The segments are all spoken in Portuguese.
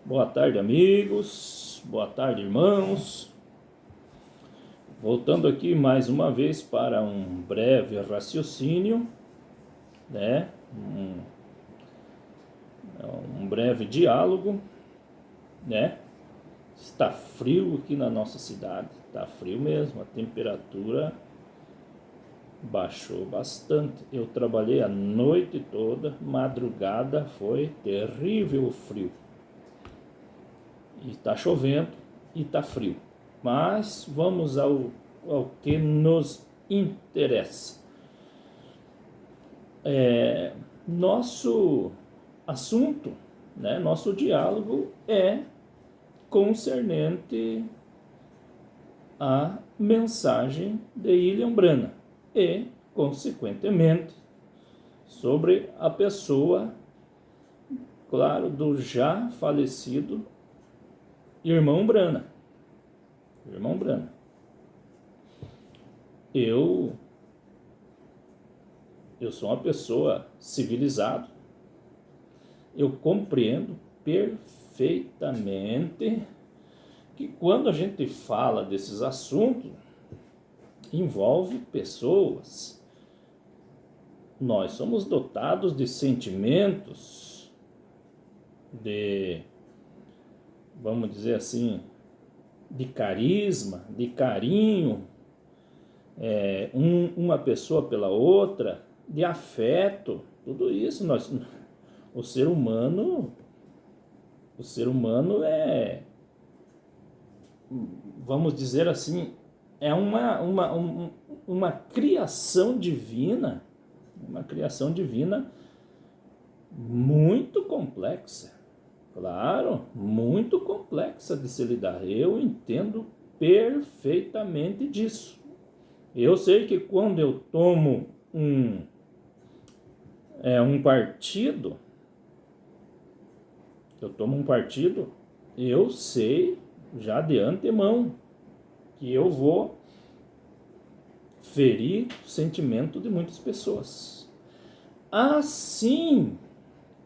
Boa tarde, amigos. Boa tarde, irmãos. Voltando aqui mais uma vez para um breve raciocínio, né? Um breve diálogo, né? Está frio aqui na nossa cidade, está frio mesmo, a temperatura baixou bastante. Eu trabalhei a noite toda, madrugada foi terrível o frio. E está chovendo e está frio. Mas vamos ao que nos interessa. Nosso assunto, né, nosso diálogo é concernente à mensagem de William Branham e, consequentemente, sobre a pessoa, claro, do já falecido irmão Branham. Irmão Branham. Eu sou uma pessoa civilizada. Eu compreendo perfeitamente que quando a gente fala desses assuntos, envolve pessoas. Nós somos dotados de sentimentos, de, vamos dizer assim, de carisma, de carinho, uma pessoa pela outra, de afeto, tudo isso. O ser humano é, vamos dizer assim, é uma criação divina, muito complexa, claro, muito complexa de se lidar. Eu entendo perfeitamente disso. Eu sei que quando eu tomo um partido, eu sei já de antemão que eu vou ferir o sentimento de muitas pessoas. Assim,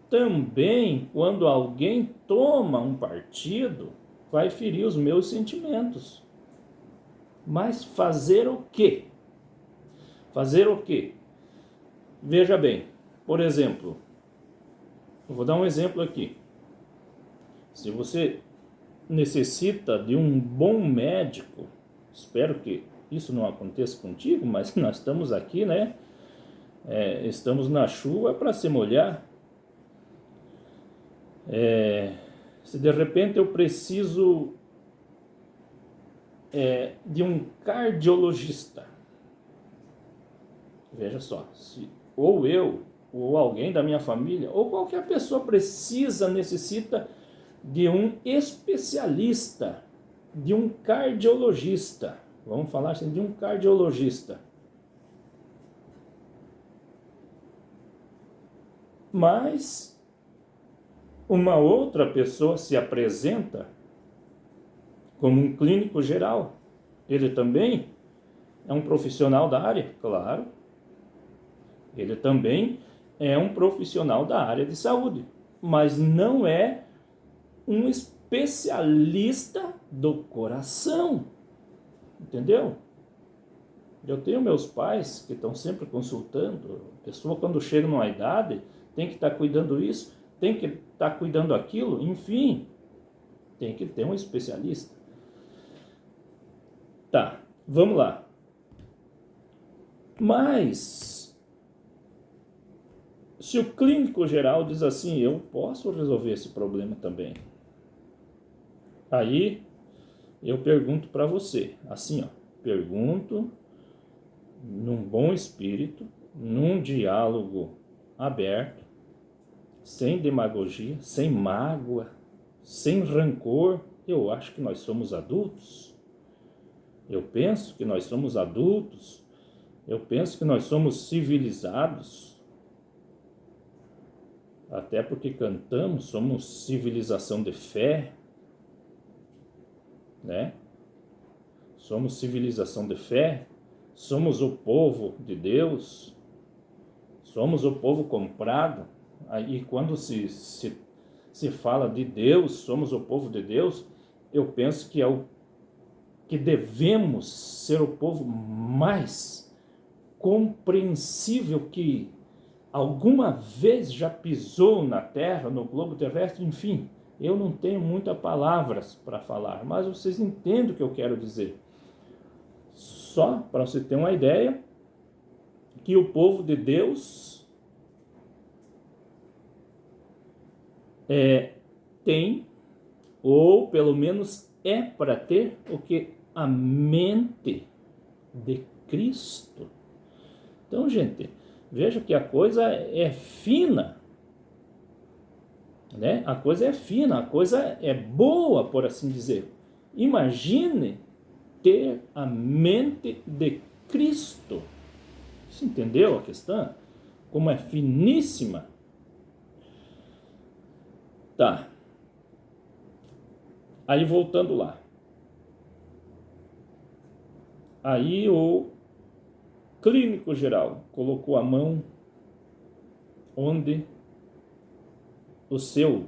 também, quando alguém toma um partido, vai ferir os meus sentimentos. Mas fazer o quê? Veja bem, por exemplo, eu vou dar um exemplo aqui. Se você necessita de um bom médico, espero que isso não aconteça contigo, mas nós estamos aqui, né? Estamos na chuva para se molhar. Se de repente eu preciso de um cardiologista, veja só, ou eu, ou alguém da minha família, ou qualquer pessoa necessita de um especialista, de um cardiologista. Vamos falar assim, de um cardiologista. Mas uma outra pessoa se apresenta como um clínico geral. Ele também é um profissional da área, claro. Ele também é um profissional da área de saúde, mas não é um especialista do coração, entendeu? Eu tenho meus pais que estão sempre consultando. A pessoa, quando chega numa idade, tem que estar cuidando isso, tem que estar cuidando aquilo, enfim, tem que ter um especialista. Tá, vamos lá. Mas, se o clínico geral diz assim, eu posso resolver esse problema também. Aí, eu pergunto para você, assim, ó, pergunto num bom espírito, num diálogo aberto, sem demagogia, sem mágoa, sem rancor. Eu acho que nós somos adultos. Eu penso que nós somos adultos. Eu penso que nós somos civilizados. Até porque cantamos, somos civilização de fé, né? Somos civilização de fé. Somos o povo de Deus. Somos o povo comprado. Aí quando se se fala de Deus, somos o povo de Deus, eu penso que é o que devemos ser o povo mais compreensível que alguma vez já pisou na terra, no globo terrestre, enfim. Eu não tenho muitas palavras para falar, mas vocês entendem o que eu quero dizer. Só para você ter uma ideia, que o povo de Deus tem, ou pelo menos é para ter, o que? A mente de Cristo. Então, gente, veja que a coisa é fina, né? A coisa é fina, a coisa é boa, por assim dizer. Imagine ter a mente de Cristo. Você entendeu a questão? Como é finíssima. Tá. Aí voltando lá. Aí o clínico geral colocou a mão onde o seu,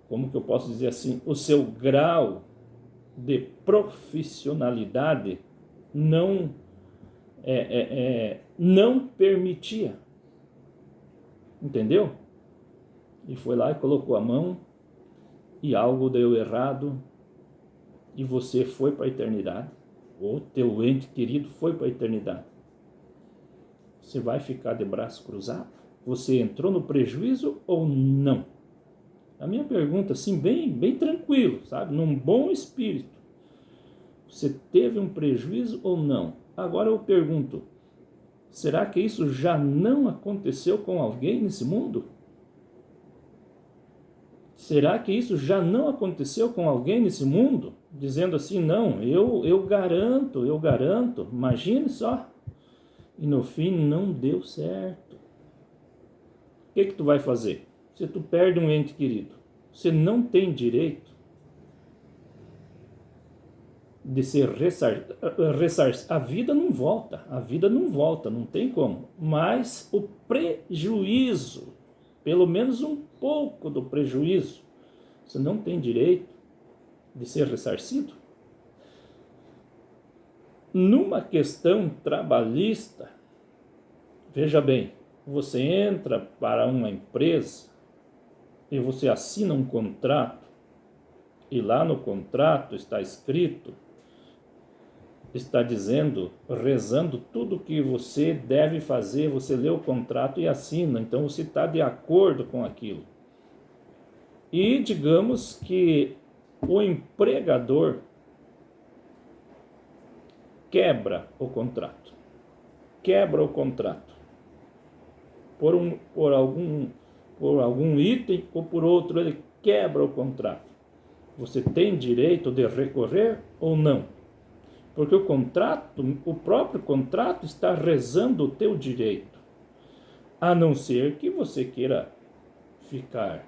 como que eu posso dizer assim, o seu grau de profissionalidade não não permitia. Entendeu? E foi lá e colocou a mão e algo deu errado e você foi para a eternidade. Ou teu ente querido foi para a eternidade. Você vai ficar de braço cruzado? Você entrou no prejuízo ou não? A minha pergunta, assim, bem tranquilo, sabe? Num bom espírito. Você teve um prejuízo ou não? Agora eu pergunto, será que isso já não aconteceu com alguém nesse mundo? Será que isso já não aconteceu com alguém nesse mundo? Dizendo assim, não, eu garanto, imagine só. E no fim não deu certo. O que tu vai fazer? Se tu perde um ente querido, você não tem direito de ser ressarcido. A vida não volta, não tem como. Mas o prejuízo, pelo menos um pouco do prejuízo, você não tem direito de ser ressarcido. Numa questão trabalhista, veja bem, você entra para uma empresa e você assina um contrato e lá no contrato está escrito, está dizendo, rezando tudo que você deve fazer, você lê o contrato e assina, então você está de acordo com aquilo. E digamos que o empregador quebra o contrato por algum item ou por outro, ele quebra o contrato. Você tem direito de recorrer ou não? Porque o próprio contrato está rezando o teu direito, a não ser que você queira ficar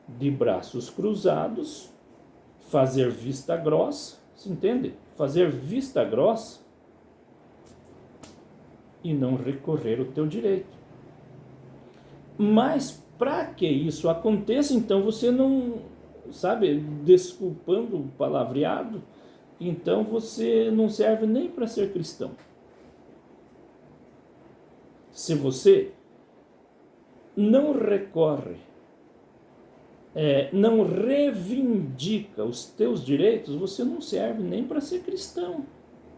de braços cruzados, fazer vista grossa, se entende? Fazer vista grossa e não recorrer o teu direito. Mas para que isso aconteça, então você não, sabe, desculpando o palavreado, então você não serve nem para ser cristão. Se você não recorre, não reivindica os teus direitos, você não serve nem para ser cristão.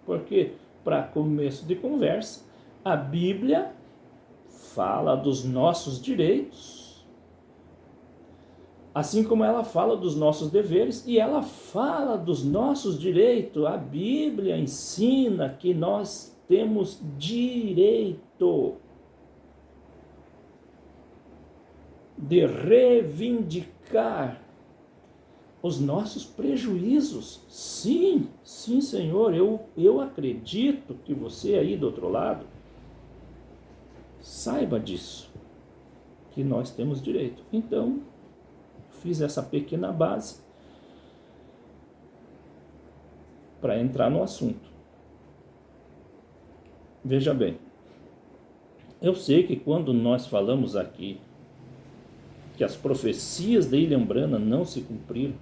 Porque, para começo de conversa, a Bíblia fala dos nossos direitos, assim como ela fala dos nossos deveres, e ela fala dos nossos direitos. A Bíblia ensina que nós temos direito de reivindicar os nossos prejuízos. Sim, Senhor, eu acredito que você aí do outro lado saiba disso, que nós temos direito. Então, fiz essa pequena base para entrar no assunto. Veja bem, eu sei que quando nós falamos aqui que as profecias de Ilhambrana não se cumpriram,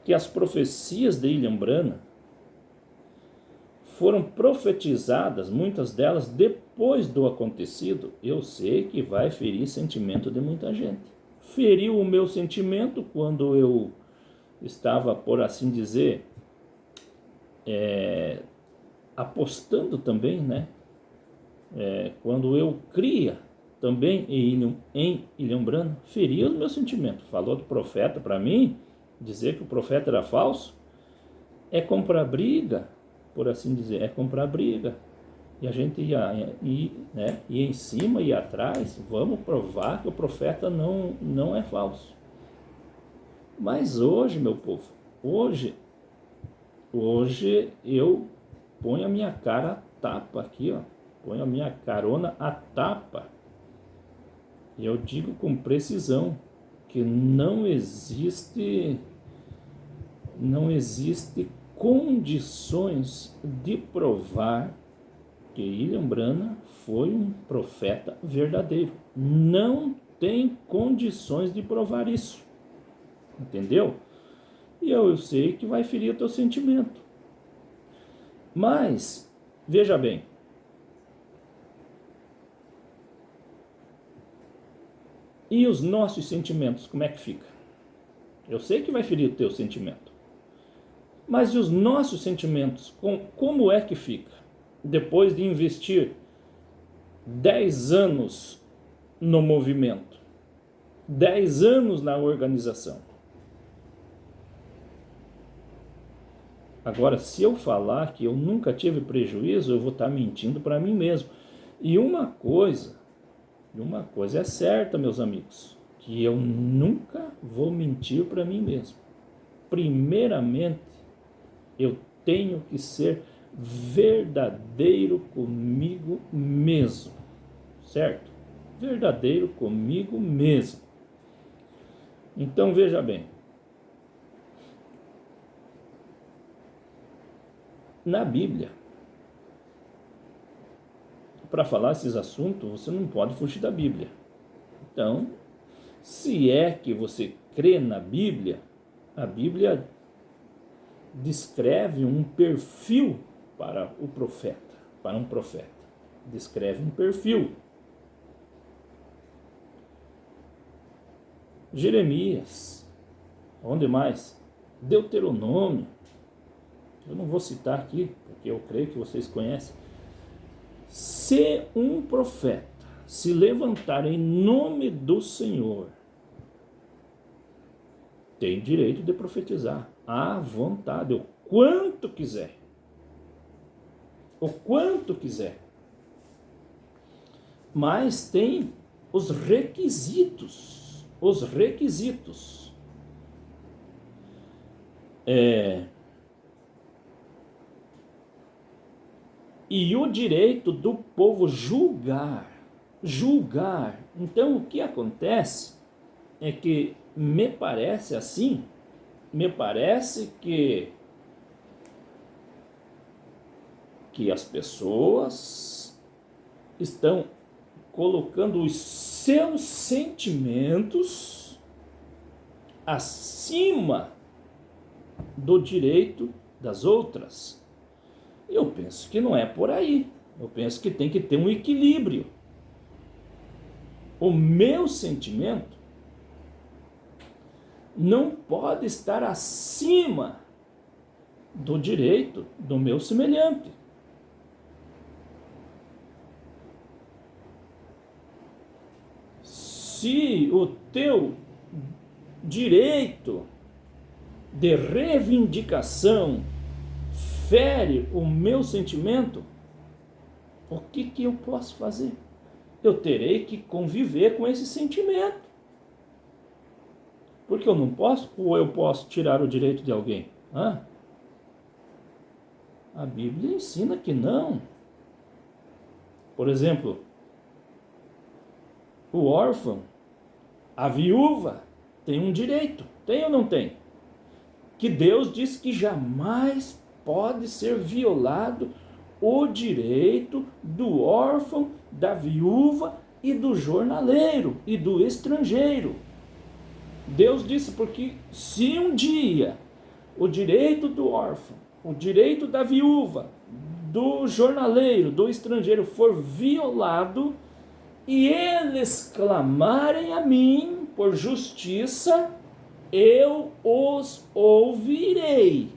que as profecias de Ilhambrana foram profetizadas, muitas delas depois do acontecido, eu sei que vai ferir sentimento de muita gente. Feriu o meu sentimento quando eu estava, por assim dizer, apostando também, né? Quando eu cria também em Ilhambrana, feria o meu sentimento. Falou do profeta para mim, dizer que o profeta era falso, é comprar briga, por assim dizer, é comprar briga. E a gente ia em cima, ia atrás, vamos provar que o profeta não é falso. Mas hoje, meu povo, hoje eu ponho a minha cara a tapa aqui, ó. Ponho a minha carona a tapa. E eu digo com precisão que não existe condições de provar que Ilhambrana foi um profeta verdadeiro. Não tem condições de provar isso. Entendeu? E eu sei que vai ferir o teu sentimento. Mas, veja bem, e os nossos sentimentos, como é que fica? Eu sei que vai ferir o teu sentimento. Mas e os nossos sentimentos, como é que fica? Depois de investir 10 anos no movimento, 10 anos na organização. Agora, se eu falar que eu nunca tive prejuízo, eu vou estar mentindo para mim mesmo. E uma coisa é certa, meus amigos, que eu nunca vou mentir para mim mesmo. Primeiramente, eu tenho que ser verdadeiro comigo mesmo, certo? Verdadeiro comigo mesmo. Então, veja bem, na Bíblia, para falar esses assuntos, você não pode fugir da Bíblia. Então, se é que você crê na Bíblia, a Bíblia descreve um perfil para o profeta, para um profeta. Descreve um perfil. Jeremias, onde mais? Deuteronômio. Eu não vou citar aqui, porque eu creio que vocês conhecem. Se um profeta se levantar em nome do Senhor, tem direito de profetizar à vontade, o quanto quiser. O quanto quiser. Mas tem os requisitos. Os requisitos. E o direito do povo julgar. Então, o que acontece é que me parece que as pessoas estão colocando os seus sentimentos acima do direito das outras. Eu penso que não é por aí. Eu penso que tem que ter um equilíbrio. O meu sentimento não pode estar acima do direito do meu semelhante. Se o teu direito de reivindicação fere o meu sentimento, o que eu posso fazer? Eu terei que conviver com esse sentimento. Porque eu não posso, ou eu posso tirar o direito de alguém? A Bíblia ensina que não. Por exemplo, o órfão, a viúva, tem um direito. Tem ou não tem? Que Deus diz que jamais pode ser violado o direito do órfão, da viúva e do jornaleiro e do estrangeiro. Deus disse, porque se um dia o direito do órfão, o direito da viúva, do jornaleiro, do estrangeiro for violado, e eles clamarem a mim por justiça, eu os ouvirei.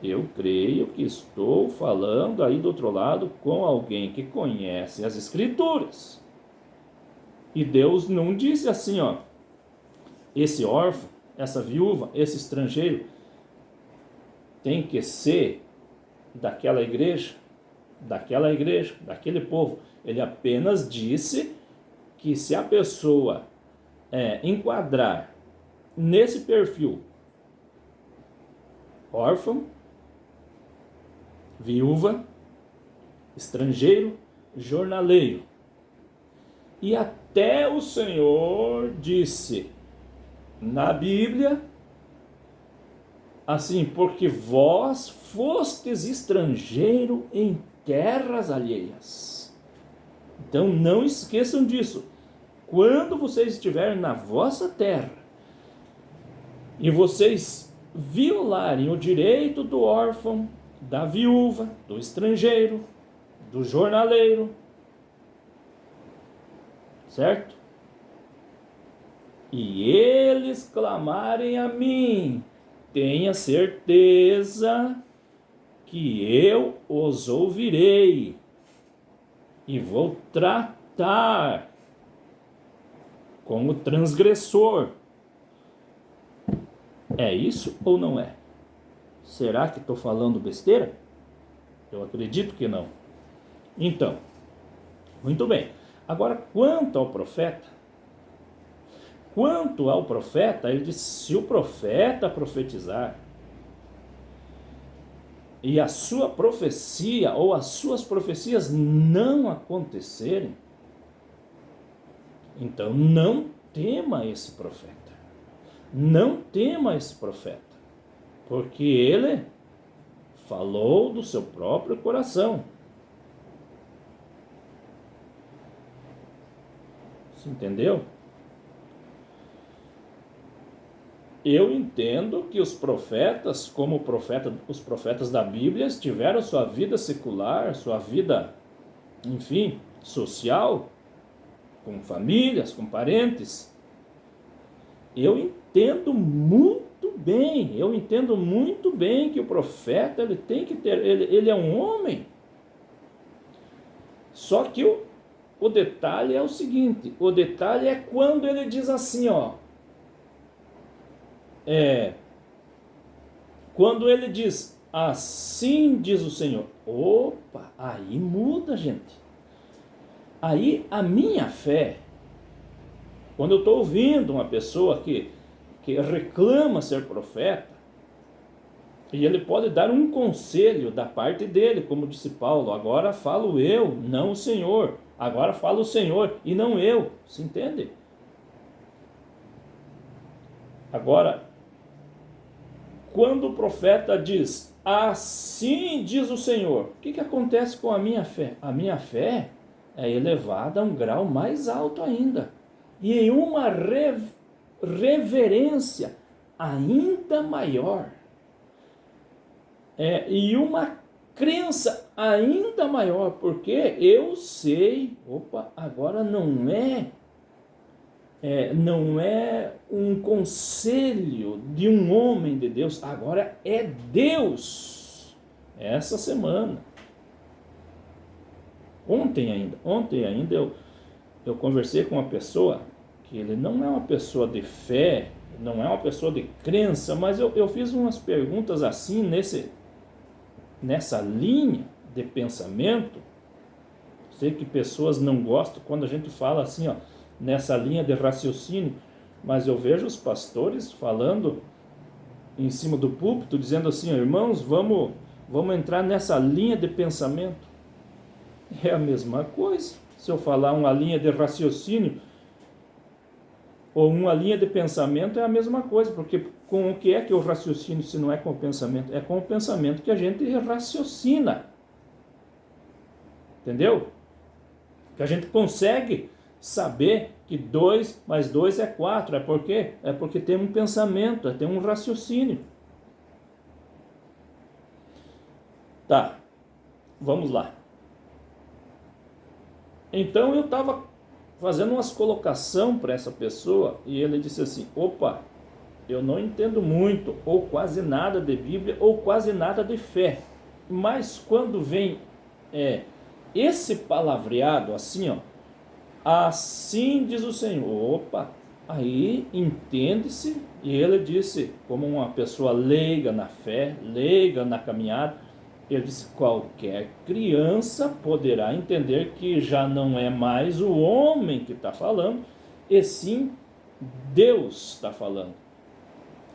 Eu creio que estou falando aí do outro lado com alguém que conhece as Escrituras. E Deus não disse assim, ó, esse órfão, essa viúva, esse estrangeiro tem que ser daquela igreja, daquele povo. Ele apenas disse que se a pessoa enquadrar nesse perfil, órfão, viúva, estrangeiro, jornaleiro, e até o Senhor disse na Bíblia assim, porque vós fostes estrangeiro em terras alheias. Então não esqueçam disso. Quando vocês estiverem na vossa terra e vocês violarem o direito do órfão, da viúva, do estrangeiro, do jornaleiro, certo? E eles clamarem a mim, tenha certeza que eu os ouvirei e vou tratar como transgressor. É isso ou não é? Será que estou falando besteira? Eu acredito que não. Então, muito bem. Agora, quanto ao profeta, ele diz, se o profeta profetizar e a sua profecia ou as suas profecias não acontecerem, então não tema esse profeta. Não tema esse profeta, porque ele falou do seu próprio coração. Você entendeu? Eu entendo que os profetas, como os profetas da Bíblia, tiveram sua vida secular, sua vida, enfim, social, com famílias, com parentes. Eu entendo muito bem que o profeta, ele tem que ter, ele é um homem. Só que o detalhe é o seguinte, o detalhe é quando ele diz assim, ó, quando ele diz, assim diz o Senhor, opa, aí muda, gente. Aí a minha fé, quando eu estou ouvindo uma pessoa que reclama ser profeta, e ele pode dar um conselho da parte dele, como disse Paulo, agora falo eu, não o Senhor, agora fala o Senhor e não eu, se entende? Agora, quando o profeta diz, assim diz o Senhor, o que acontece com a minha fé? A minha fé é elevada a um grau mais alto ainda, e em uma reverência ainda maior, e uma crença ainda maior, porque eu sei, agora não é um conselho de um homem de Deus, agora é Deus. Essa semana, ontem ainda eu conversei com uma pessoa que ele não é uma pessoa de fé, não é uma pessoa de crença, mas eu fiz umas perguntas assim nessa linha de pensamento. Sei que pessoas não gostam quando a gente fala assim, ó, nessa linha de raciocínio, mas eu vejo os pastores falando em cima do púlpito, dizendo assim, ó, irmãos, vamos entrar nessa linha de pensamento. É a mesma coisa. Se eu falar uma linha de raciocínio ou uma linha de pensamento, é a mesma coisa, porque com o que é que o raciocínio, se não é com o pensamento? É com o pensamento que a gente raciocina. Entendeu? Que a gente consegue saber que 2 mais 2 é 4. É por quê? É porque tem um pensamento, tem um raciocínio. Tá, vamos lá. Então eu estava fazendo umas colocação para essa pessoa e ele disse assim: opa, eu não entendo muito, ou quase nada de Bíblia, ou quase nada de fé. Mas quando vem esse palavreado assim, ó, assim diz o Senhor, opa, aí entende-se, e ele disse, como uma pessoa leiga na fé, leiga na caminhada, ele disse: qualquer criança poderá entender que já não é mais o homem que está falando, e sim Deus está falando.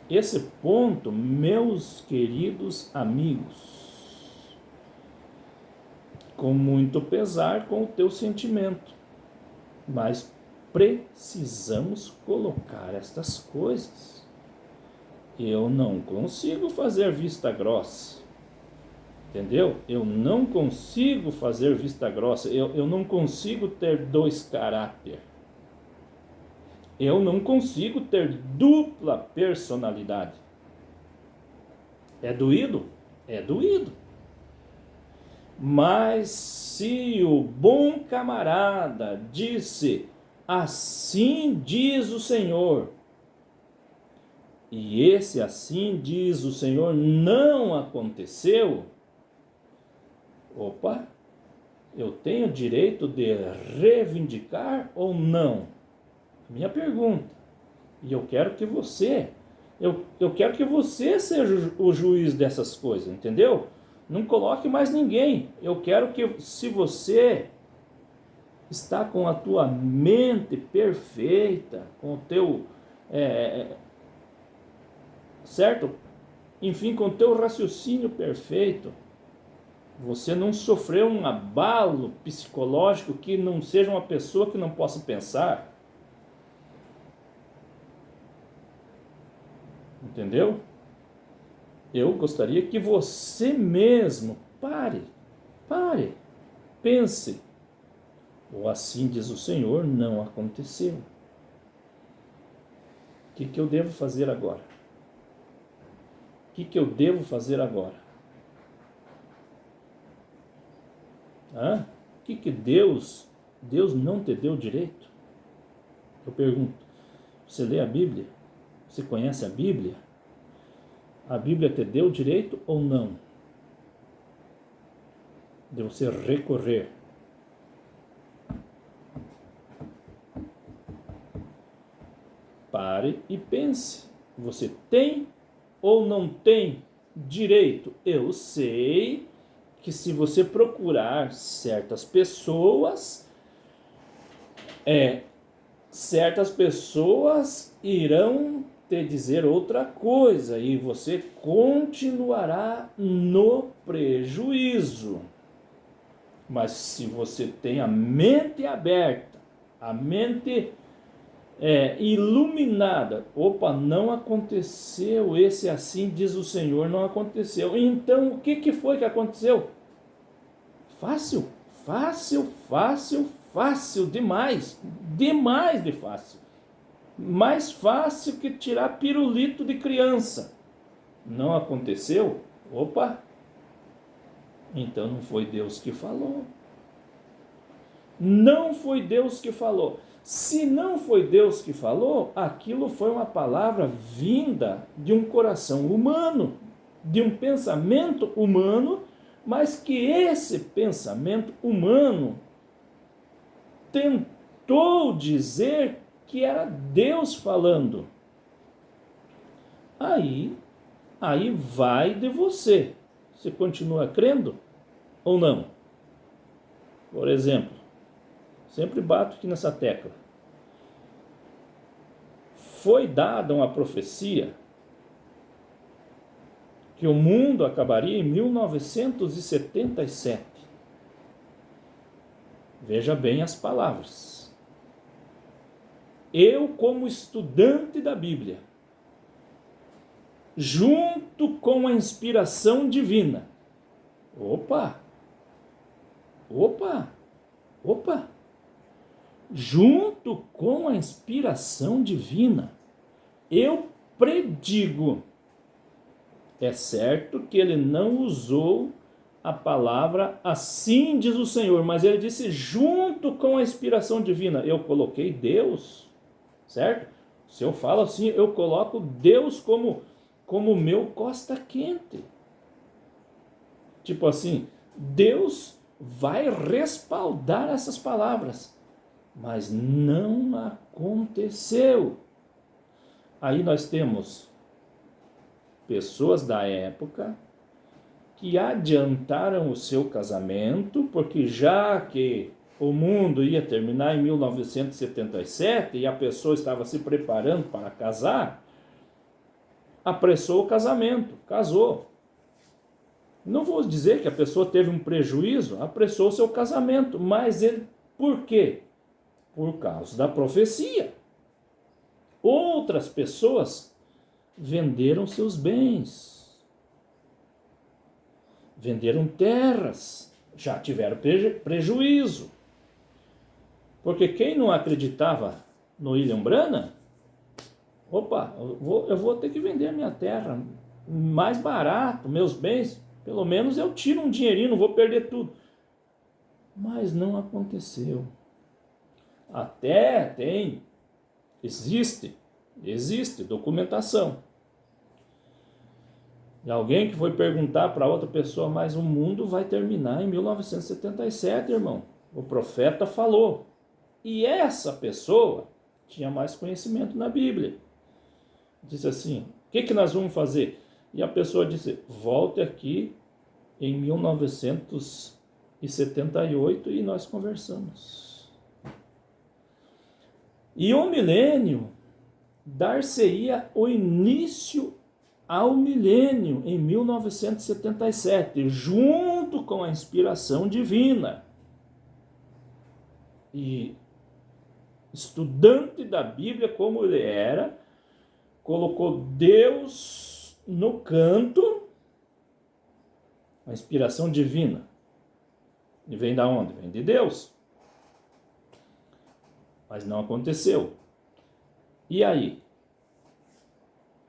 Esse ponto, meus queridos amigos, com muito pesar com o teu sentimento, mas precisamos colocar estas coisas. Eu não consigo fazer vista grossa. Entendeu? Eu não consigo fazer vista grossa. Eu não consigo ter dois caráter. Eu não consigo ter dupla personalidade. É doído? É doído. Mas se o bom camarada disse: assim diz o Senhor, e esse assim diz o Senhor não aconteceu, opa, eu tenho direito de reivindicar ou não? Minha pergunta. E eu quero que você, eu quero que você seja o juiz dessas coisas, entendeu? Não coloque mais ninguém. Eu quero que, se você está com a tua mente perfeita, com o teu, certo? Enfim, com o teu raciocínio perfeito, você não sofreu um abalo psicológico, que não seja uma pessoa que não possa pensar. Entendeu? Eu gostaria que você mesmo pare, pense. Ou assim diz o Senhor, não aconteceu. O que eu devo fazer agora? O que eu devo fazer agora? O que Deus não te deu direito? Eu pergunto, você lê a Bíblia? Você conhece a Bíblia? A Bíblia te deu direito ou não? De você recorrer. Pare e pense. Você tem ou não tem direito? Eu sei que se você procurar certas pessoas, certas pessoas irão te dizer outra coisa e você continuará no prejuízo. Mas se você tem a mente aberta, a mente iluminada, opa, não aconteceu, esse assim diz o Senhor, não aconteceu. Então o que foi que aconteceu? Fácil, fácil, fácil, fácil demais, demais de fácil. Mais fácil que tirar pirulito de criança. Não aconteceu? Opa! Então não foi Deus que falou. Não foi Deus que falou. Se não foi Deus que falou, aquilo foi uma palavra vinda de um coração humano, de um pensamento humano, mas que esse pensamento humano tentou dizer que era Deus falando. Aí vai de você. Você continua crendo ou não? Por exemplo, sempre bato aqui nessa tecla. Foi dada uma profecia que o mundo acabaria em 1977. Veja bem as palavras. Eu, como estudante da Bíblia, junto com a inspiração divina. Opa! junto com a inspiração divina. Eu predigo. É certo que ele não usou a palavra assim diz o Senhor, mas ele disse junto com a inspiração divina. Eu coloquei Deus, certo? Se eu falo assim, eu coloco Deus como meu costa quente. Tipo assim, Deus vai respaldar essas palavras, mas não aconteceu. Aí nós temos pessoas da época que adiantaram o seu casamento, porque já que o mundo ia terminar em 1977 e a pessoa estava se preparando para casar, apressou o casamento, casou. Não vou dizer que a pessoa teve um prejuízo, apressou o seu casamento, mas ele, por quê? Por causa da profecia. Outras pessoas venderam seus bens, venderam terras, já tiveram prejuízo. Porque quem não acreditava no William Branham, opa, eu vou ter que vender a minha terra mais barato, meus bens, pelo menos eu tiro um dinheirinho, não vou perder tudo. Mas não aconteceu. Até existe documentação. E alguém que foi perguntar para outra pessoa, mas o mundo vai terminar em 1977, irmão. O profeta falou. E essa pessoa tinha mais conhecimento na Bíblia. Disse assim, o que nós vamos fazer? E a pessoa disse, volte aqui em 1978 e nós conversamos. E o milênio dar-se-ia o início ao milênio em 1977, junto com a inspiração divina. E estudante da Bíblia como ele era, colocou Deus no canto, a inspiração divina. E vem da onde? Vem de Deus. Mas não aconteceu. E aí?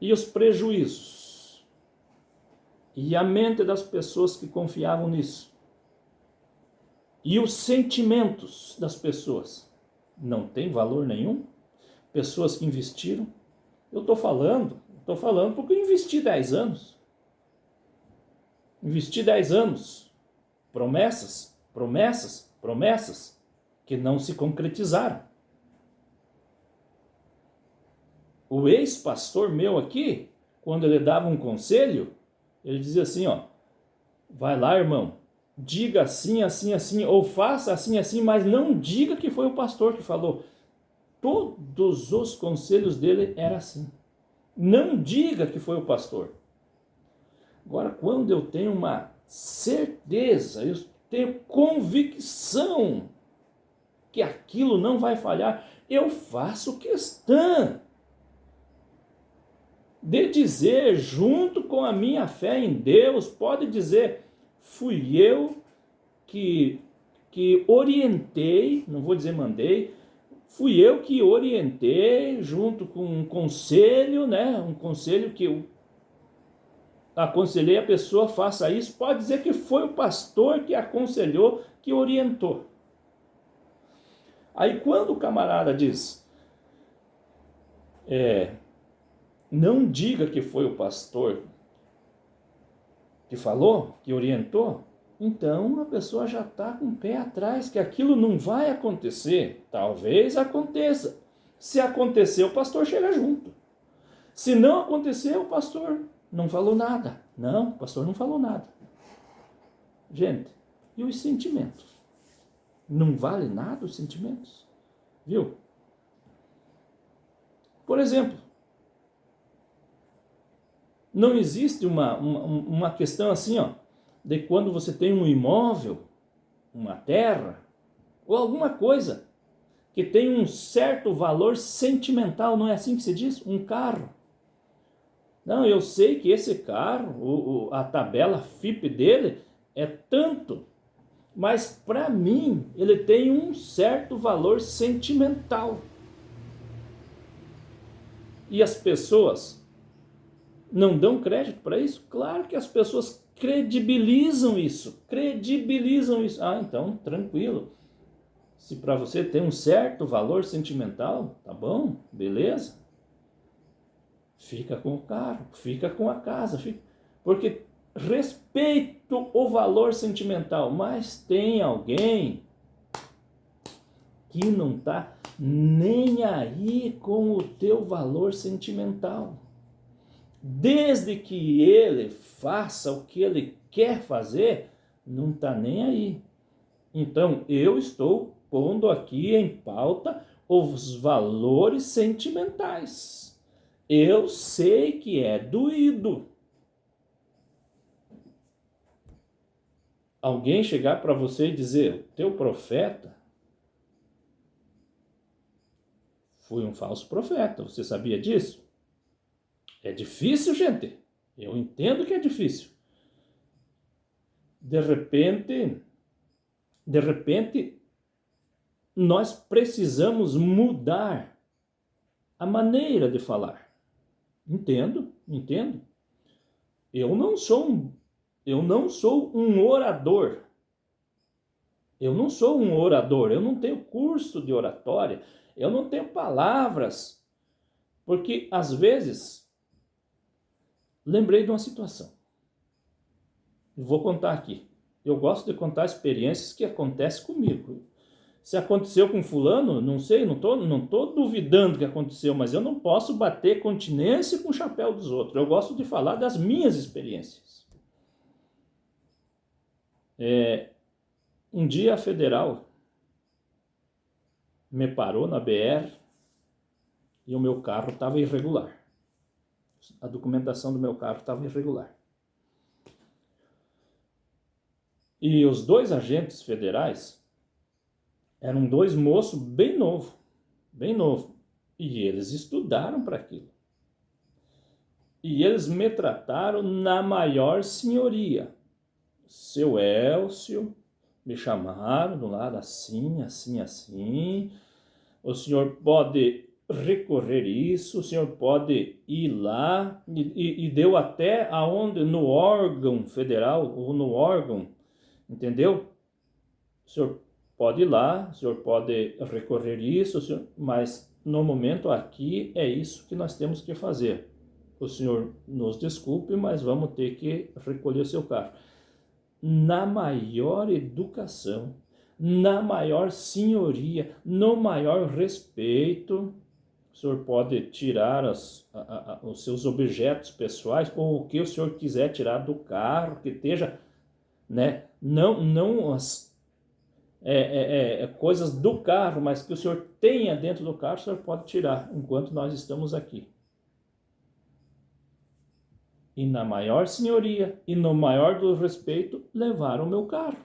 E os prejuízos? E a mente das pessoas que confiavam nisso? E os sentimentos das pessoas? Não tem valor nenhum? Pessoas que investiram? Eu estou falando porque eu investi 10 anos. Investi 10 anos. Promessas que não se concretizaram. O ex-pastor meu aqui, quando ele dava um conselho, ele dizia assim, ó, vai lá, irmão, diga assim, assim, assim, ou faça assim, assim, mas não diga que foi o pastor que falou. Todos os conselhos dele eram assim. Não diga que foi o pastor. Agora, quando eu tenho uma certeza, eu tenho convicção que aquilo não vai falhar, eu faço questão de dizer, junto com a minha fé em Deus, pode dizer, fui eu que orientei, não vou dizer mandei, fui eu que orientei, junto com um conselho, né? Um conselho que eu aconselhei a pessoa, faça isso, pode dizer que foi o pastor que aconselhou, que orientou. Aí quando o camarada diz, não diga que foi o pastor que falou, que orientou, então a pessoa já está com o pé atrás, que aquilo não vai acontecer. Talvez aconteça. Se acontecer, o pastor chega junto. Se não acontecer, o pastor não falou nada. Não, o pastor não falou nada. Gente, e os sentimentos? Não vale nada os sentimentos? Viu? Por exemplo, não existe uma questão assim, ó, de quando você tem um imóvel, uma terra, ou alguma coisa que tem um certo valor sentimental, não é assim que se diz? Um carro. Não, eu sei que esse carro, a tabela FIP dele é tanto. mas para mim ele tem um certo valor sentimental. E as pessoas não dão crédito para isso? Claro que as pessoas credibilizam isso. Ah, então, tranquilo. Se para você tem um certo valor sentimental, tá bom, beleza. Fica com o carro, fica com a casa, porque respeito o valor sentimental, mas tem alguém que não tá nem aí com o teu valor sentimental. Desde que ele faça o que ele quer fazer, não está nem aí. Então, eu estou pondo aqui em pauta os valores sentimentais. Eu sei que é doído. Alguém chegar para você e dizer, teu profeta foi um falso profeta, você sabia disso? É difícil, gente. Eu entendo que é difícil. De repente, nós precisamos mudar a maneira de falar. Entendo. Eu não sou um orador. Eu não tenho curso de oratória, eu não tenho palavras, porque às vezes lembrei de uma situação. Vou contar aqui. Eu gosto de contar experiências que acontecem comigo. Se aconteceu com fulano, não sei, não tô duvidando que aconteceu, mas eu não posso bater continência com o chapéu dos outros. Eu gosto de falar das minhas experiências. Um dia a federal me parou na BR e o meu carro estava irregular. A documentação do meu carro estava irregular. E os dois agentes federais eram dois moços bem novo. E eles estudaram para aquilo. E eles me trataram na maior senhoria. Seu Elcio, me chamaram do lado assim. O senhor pode recorrer isso, o senhor pode ir lá. E deu até aonde, no órgão federal, ou no órgão, entendeu? O senhor pode ir lá, o senhor pode recorrer isso, mas no momento aqui é isso que nós temos que fazer. O senhor nos desculpe, mas vamos ter que recolher seu carro. Na maior educação, na maior senhoria, no maior respeito, o senhor pode tirar os seus objetos pessoais, ou o que o senhor quiser tirar do carro, que esteja, né? Não as coisas do carro, mas que o senhor tenha dentro do carro, o senhor pode tirar enquanto nós estamos aqui. E na maior senhoria e no maior do respeito, levaram o meu carro.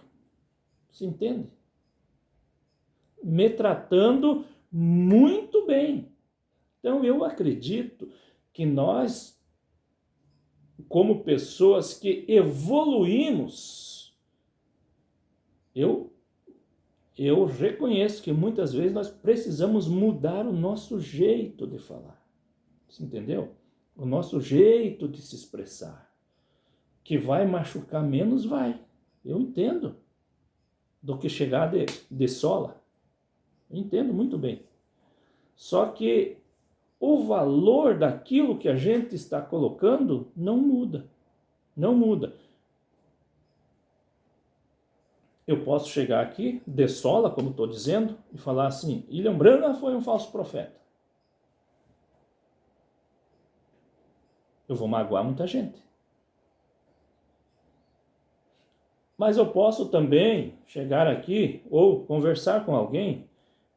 Se entende? Me tratando muito bem. Então eu acredito que nós, como pessoas que evoluímos, eu reconheço que muitas vezes nós precisamos mudar o nosso jeito de falar. Você entendeu? O nosso jeito de se expressar. Que vai machucar menos, vai. Eu entendo. Do que chegar de sola. Eu entendo muito bem. Só que o valor daquilo que a gente está colocando não muda. Não muda. Eu posso chegar aqui, de sola, como estou dizendo, e falar assim, William Branham foi um falso profeta. Eu vou magoar muita gente. Mas eu posso também chegar aqui ou conversar com alguém,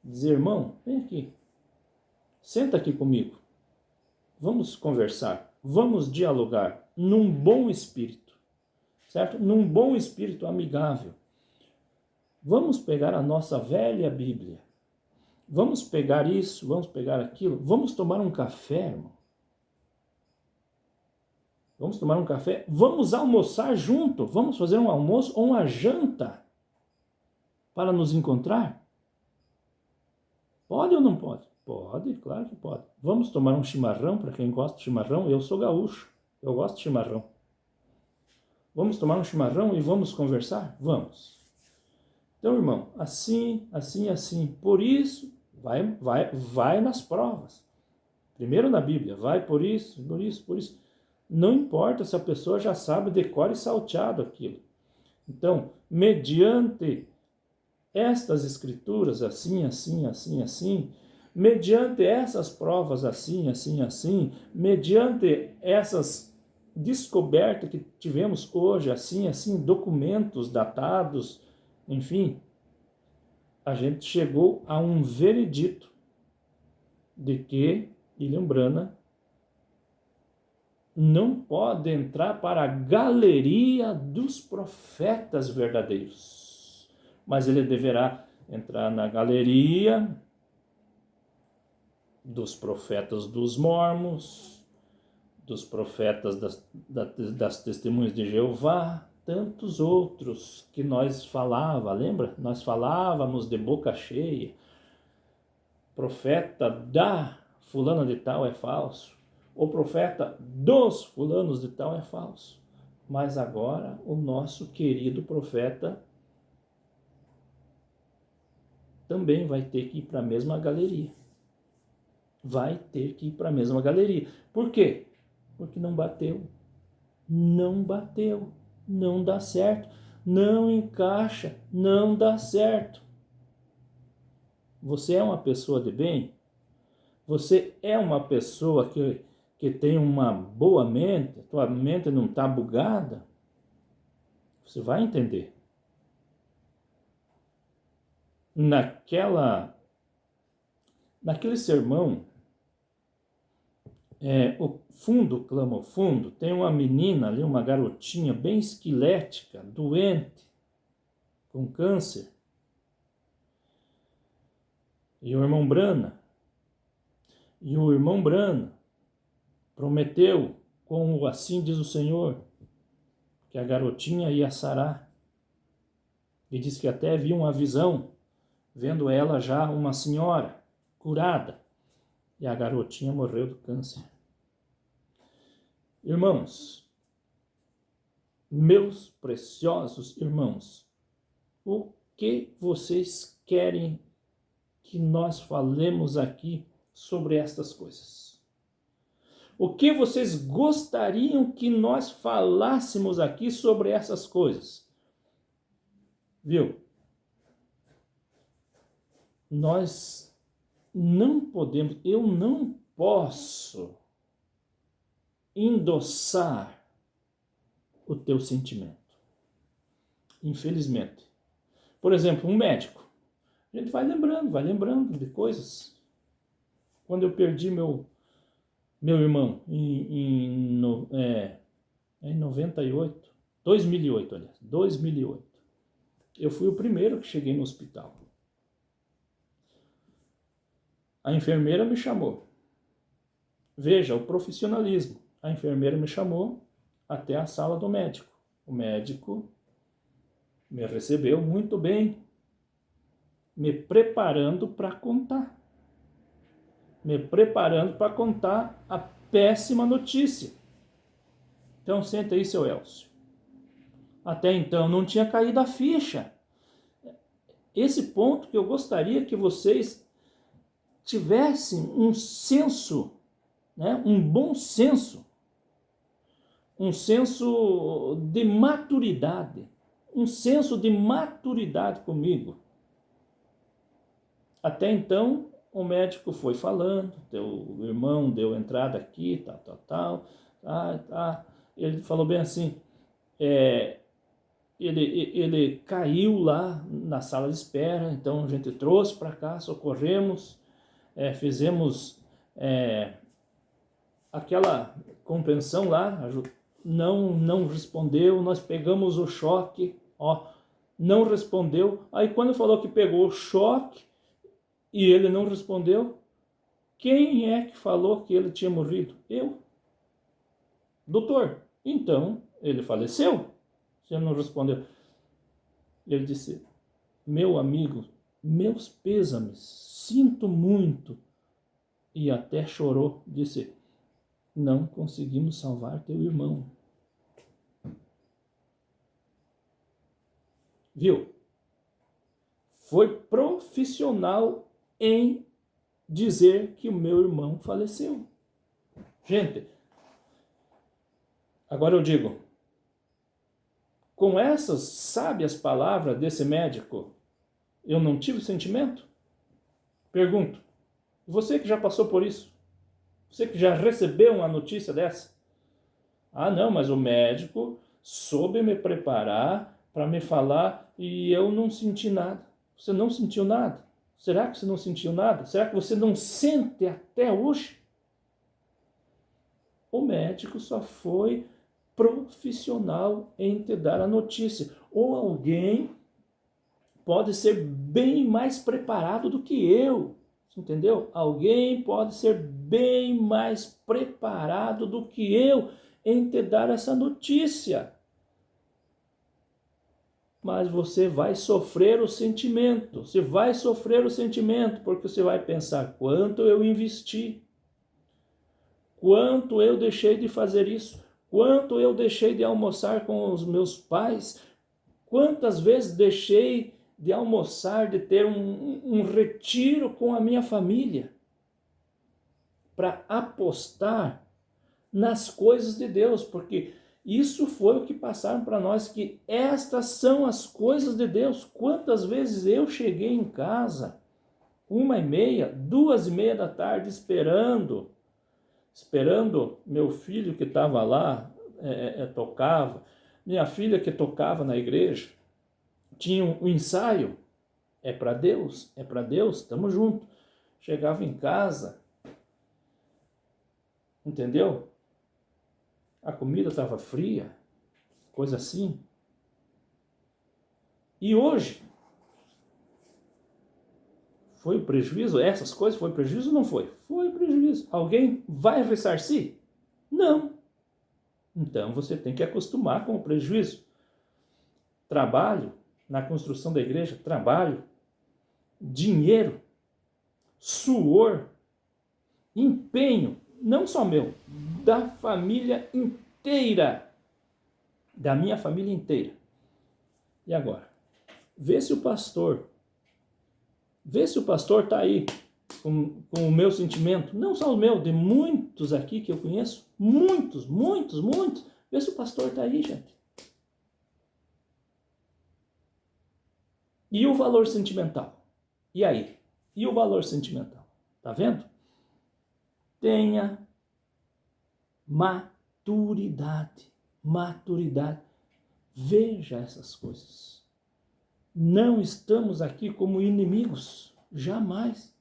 dizer, irmão, vem aqui, senta aqui comigo, vamos conversar, vamos dialogar num bom espírito, certo? Num bom espírito amigável. Vamos pegar a nossa velha Bíblia, vamos pegar isso, vamos pegar aquilo, vamos tomar um café, irmão. Vamos almoçar junto, vamos fazer um almoço ou uma janta. para nos encontrar? Pode ou não pode? Pode, claro que pode. Vamos tomar um chimarrão, para quem gosta de chimarrão? Eu sou gaúcho, eu gosto de chimarrão. Vamos tomar um chimarrão e vamos conversar? Vamos. Então, irmão, assim, assim, assim. Por isso, vai nas provas. Primeiro na Bíblia, vai por isso, por isso, por isso. Não importa se a pessoa já sabe decore e salteado aquilo. Então, mediante estas escrituras, assim, assim, assim, assim, mediante essas provas, assim, assim, assim, mediante essas descobertas que tivemos hoje, assim, assim, documentos datados, enfim, a gente chegou a um veredito de que William Branham não pode entrar para a galeria dos profetas verdadeiros, mas ele deverá entrar na galeria dos profetas dos mormons, dos profetas das testemunhas de Jeová, tantos outros que nós lembra? Nós falávamos de boca cheia, profeta da fulana de tal é falso, o profeta dos fulanos de tal é falso. Mas agora o nosso querido profeta também vai ter que ir para a mesma galeria. Vai ter que ir para a mesma galeria. Por quê? Porque não bateu. Não bateu. Não dá certo. Não encaixa. Não dá certo. Você é uma pessoa de bem? Você é uma pessoa que tem uma boa mente? Tua mente não está bugada? Você vai entender. Naquele sermão, o fundo clama ao fundo, tem uma menina ali, uma garotinha bem esquelética, doente, com câncer. E o irmão Brana prometeu, como assim diz o Senhor, que a garotinha ia sarar. E diz que até viu uma visão, vendo ela já uma senhora curada. E a garotinha morreu do câncer. Irmãos, meus preciosos irmãos, o que vocês querem que nós falemos aqui sobre estas coisas? O que vocês gostariam que nós falássemos aqui sobre essas coisas? Viu? Nós não podemos, eu não posso endossar o teu sentimento. Infelizmente. Por exemplo, um médico. A gente vai lembrando de coisas. Quando eu perdi meu irmão em 98, 2008, aliás, 2008. Eu fui o primeiro que cheguei no hospital. A enfermeira me chamou. Veja, o profissionalismo. A enfermeira me chamou até a sala do médico. O médico me recebeu muito bem, me preparando para contar. Me preparando para contar a péssima notícia. Então, senta aí, seu Elcio. Até então não tinha caído a ficha. Esse ponto que eu gostaria que vocês tivessem um senso, né, um bom senso, um senso de maturidade, comigo. Até então, o médico foi falando, o irmão deu entrada aqui, tal. Ele falou bem assim, ele caiu lá na sala de espera, então a gente trouxe para cá, socorremos, fizemos aquela compreensão lá, não respondeu, nós pegamos o choque, não respondeu. Aí quando falou que pegou o choque e ele não respondeu, quem é que falou que ele tinha morrido? Eu. Doutor, então ele faleceu? Você não respondeu. Ele disse, meu amigo, meus pêsames, sinto muito. E até chorou, disse, não conseguimos salvar teu irmão. Viu? Foi profissional em dizer que o meu irmão faleceu. Gente, agora eu digo, com essas sábias palavras desse médico, eu não tive sentimento? Pergunto, você que já passou por isso, você que já recebeu uma notícia dessa? Ah, não, mas o médico soube me preparar para me falar e eu não senti nada. Você não sentiu nada? Será que você não sentiu nada? Será que você não sente até hoje? O médico só foi profissional em te dar a notícia. Ou alguém pode ser bem mais preparado do que eu. Entendeu? Alguém pode ser bem mais preparado do que eu em te dar essa notícia. Mas você vai sofrer o sentimento. Você vai sofrer o sentimento, porque você vai pensar, quanto eu investi? Quanto eu deixei de fazer isso? Quanto eu deixei de almoçar com os meus pais? Quantas vezes deixei de almoçar, de ter um retiro com a minha família? Para apostar nas coisas de Deus, porque isso foi o que passaram para nós, que estas são as coisas de Deus. Quantas vezes eu cheguei em casa, 1h30, 2h30 da tarde, esperando meu filho que estava lá, tocava, minha filha que tocava na igreja, tinha um ensaio, é para Deus, estamos juntos. Chegava em casa, entendeu? A comida estava fria, coisa assim. E hoje, foi o prejuízo? Essas coisas foi prejuízo ou não foi? Foi prejuízo. Alguém vai ressarcir? Não. Então você tem que acostumar com o prejuízo. Trabalho na construção da igreja, trabalho, dinheiro, suor, empenho, não só meu, da família inteira, da minha família inteira. E agora? Vê se o pastor está aí com o meu sentimento, não só o meu, de muitos aqui que eu conheço, muitos. Vê se o pastor está aí, gente. E o valor sentimental? E aí? E o valor sentimental? Tá vendo? Tenha maturidade. Veja essas coisas. Não estamos aqui como inimigos. Jamais.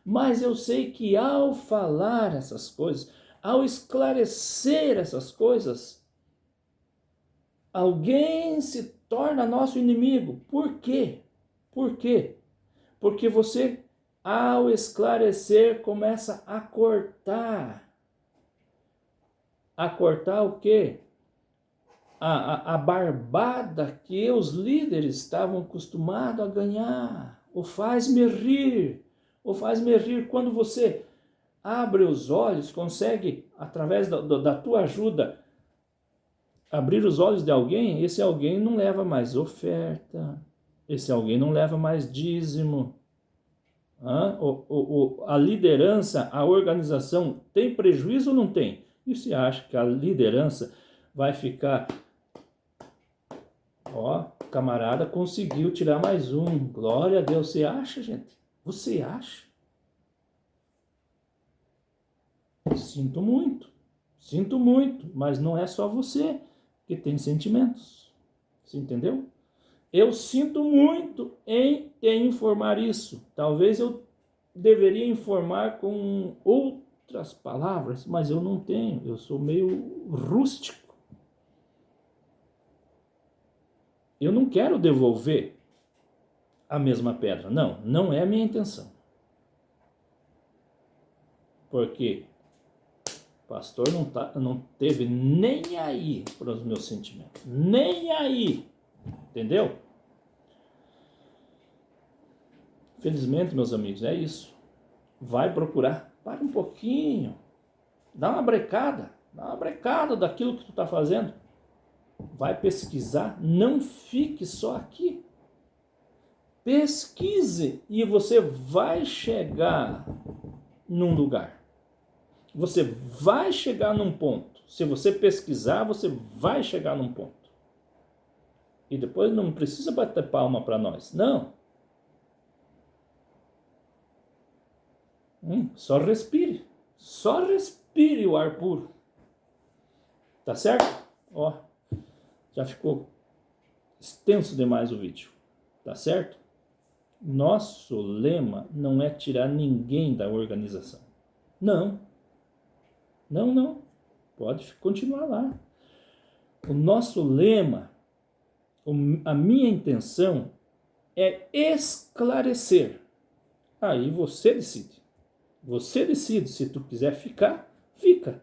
Mas eu sei que ao falar essas coisas, ao esclarecer essas coisas, alguém se torna nosso inimigo. Por quê? Porque você, ao esclarecer, começa a cortar. A cortar o quê? A barbada que os líderes estavam acostumados a ganhar. O faz-me rir quando você abre os olhos, consegue, através da tua ajuda, abrir os olhos de alguém. Esse alguém não leva mais oferta, esse alguém não leva mais dízimo. A liderança, a organização tem prejuízo ou não tem? E você acha que a liderança vai ficar... o camarada conseguiu tirar mais um, glória a Deus. Você acha, gente? Você acha? Sinto muito, mas não é só você que tem sentimentos. Você entendeu? Eu sinto muito em te informar isso. Talvez eu deveria informar com outras palavras, mas eu não tenho. Eu sou meio rústico. Eu não quero devolver a mesma pedra. Não é a minha intenção. Porque o pastor não teve nem aí para os meus sentimentos. Nem aí. Entendeu? Felizmente, meus amigos, é isso. Vai procurar. Para um pouquinho. Dá uma brecada daquilo que tu está fazendo. Vai pesquisar. Não fique só aqui. Pesquise e você vai chegar num lugar. Você vai chegar num ponto. Se você pesquisar, você vai chegar num ponto. E depois não precisa bater palma para nós. Não. Só respire. Só respire o ar puro. Tá certo? Ó, já ficou extenso demais o vídeo. Tá certo? Nosso lema não é tirar ninguém da organização. Não. Não. Pode continuar lá. O nosso lema, a minha intenção é esclarecer. Aí você decide. Você decide. Se tu quiser ficar, fica.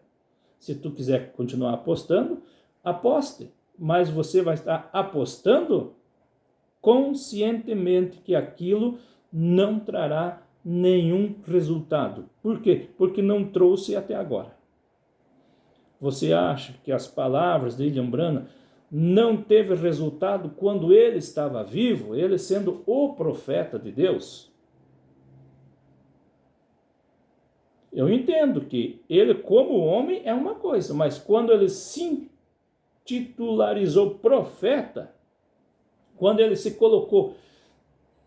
Se tu quiser continuar apostando, aposte. Mas você vai estar apostando conscientemente que aquilo não trará nenhum resultado. Por quê? Porque não trouxe até agora. Você acha que as palavras de William Branham não teve resultado quando ele estava vivo, ele sendo o profeta de Deus? Eu entendo que ele, como homem, é uma coisa, mas quando ele se titularizou profeta, quando ele se colocou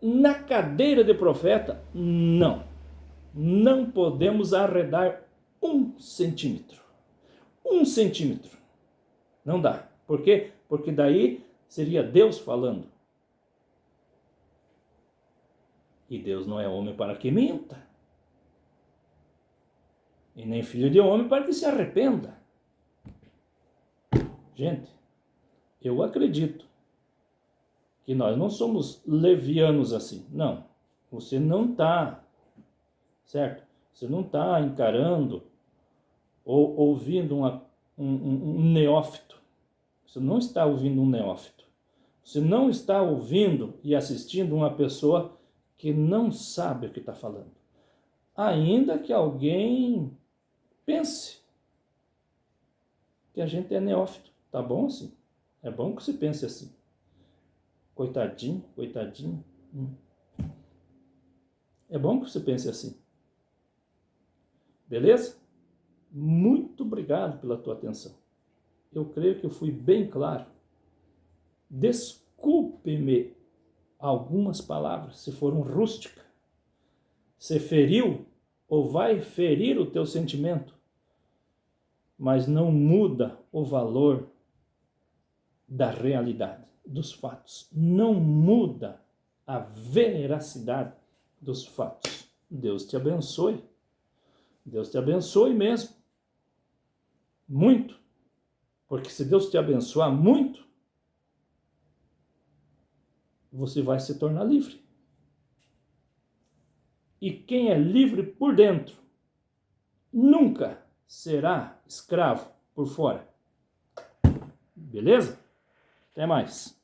na cadeira de profeta, não podemos arredar 1 centímetro. 1 centímetro. Não dá. Por quê? Porque daí seria Deus falando. E Deus não é homem para que minta. E nem filho de homem para que se arrependa. Gente, eu acredito que nós não somos levianos assim. Não. Você não está, certo? Você não está encarando ou ouvindo um neófito. Você não está ouvindo um neófito. Você não está ouvindo e assistindo uma pessoa que não sabe o que está falando. Ainda que alguém pense que a gente é neófito. Tá bom assim? É bom que você pense assim. Coitadinho. É bom que você pense assim. Beleza? Muito obrigado pela tua atenção. Eu creio que eu fui bem claro. Desculpe-me algumas palavras, se foram rústicas. Se feriu ou vai ferir o teu sentimento, mas não muda o valor da realidade, dos fatos. Não muda a veracidade dos fatos. Deus te abençoe. Deus te abençoe mesmo. Muito. Porque se Deus te abençoar muito, você vai se tornar livre. E quem é livre por dentro nunca será escravo por fora. Beleza? Até mais.